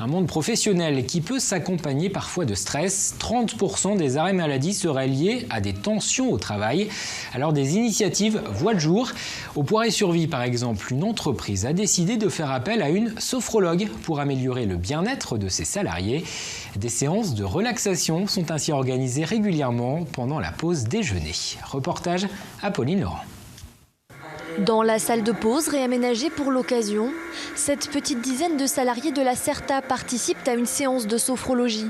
Un monde professionnel qui peut s'accompagner parfois de stress. 30% des arrêts maladie seraient liés à des tensions au travail. Alors des initiatives voient le jour. Au Poiré-sur-Vie par exemple, une entreprise a décidé de faire appel à une sophrologue pour améliorer le bien-être de ses salariés. Des séances de relaxation sont ainsi organisées régulièrement pendant la pause déjeuner. Reportage à Pauline Laurent. Dans la salle de pause réaménagée pour l'occasion, cette petite dizaine de salariés de la CERTA participent à une séance de sophrologie.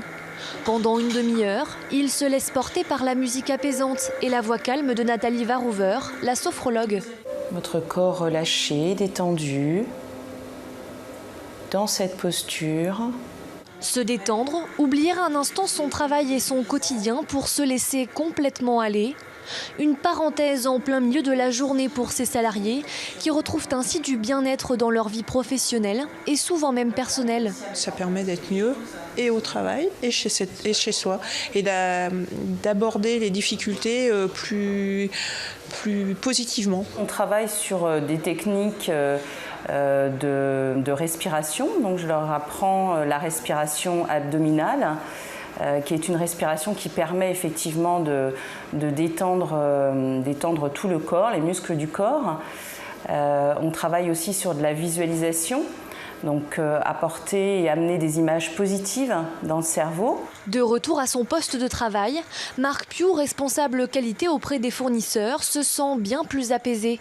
Pendant une demi-heure, ils se laissent porter par la musique apaisante et la voix calme de Nathalie Varouver, la sophrologue. Votre corps relâché, détendu, dans cette posture. Se détendre, oublier un instant son travail et son quotidien pour se laisser complètement aller. Une parenthèse en plein milieu de la journée pour ces salariés qui retrouvent ainsi du bien-être dans leur vie professionnelle et souvent même personnelle. Ça permet d'être mieux et au travail et chez soi et d'aborder les difficultés plus positivement. On travaille sur des techniques de respiration, donc je leur apprends la respiration abdominale. Qui est une respiration qui permet effectivement de détendre tout le corps, les muscles du corps. On travaille aussi sur de la visualisation, donc apporter et amener des images positives dans le cerveau. De retour à son poste de travail, Marc Piou, responsable qualité auprès des fournisseurs, se sent bien plus apaisé.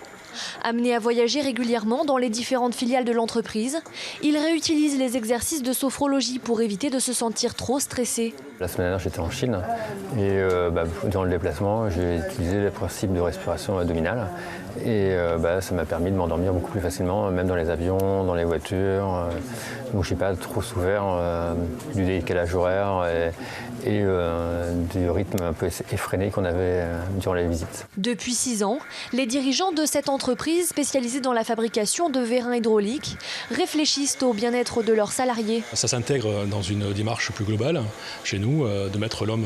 Amené à voyager régulièrement dans les différentes filiales de l'entreprise, il réutilise les exercices de sophrologie pour éviter de se sentir trop stressé. La semaine dernière, j'étais en Chine et durant le déplacement, j'ai utilisé le principe de respiration abdominale et ça m'a permis de m'endormir beaucoup plus facilement, même dans les avions, dans les voitures. Donc je ne suis pas trop souffert du décalage horaire et du rythme un peu effréné qu'on avait durant les visites. Depuis 6 ans, les dirigeants de cette entreprise spécialisée dans la fabrication de vérins hydrauliques réfléchissent au bien-être de leurs salariés. Ça s'intègre dans une démarche plus globale chez nous, de mettre l'homme,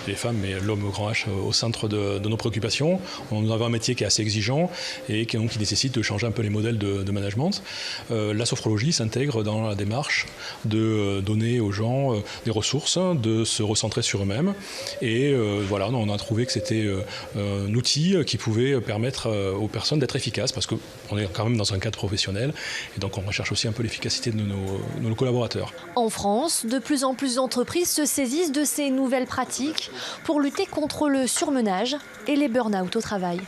les femmes, mais l'homme au grand H au centre de nos préoccupations. On a un métier qui est assez exigeant et qui nécessite de changer un peu les modèles de management. La sophrologie s'intègre dans la démarche de donner aux gens des ressources, de se recentrer sur eux-mêmes. Et voilà, on a trouvé que c'était un outil qui pouvait permettre aux personnes d'être efficaces parce qu'on est quand même dans un cadre professionnel et donc on recherche aussi un peu l'efficacité de nos collaborateurs. En France, de plus en plus d'entreprises se saisissent de ces nouvelles pratiques pour lutter contre le surmenage et les burn-out au travail.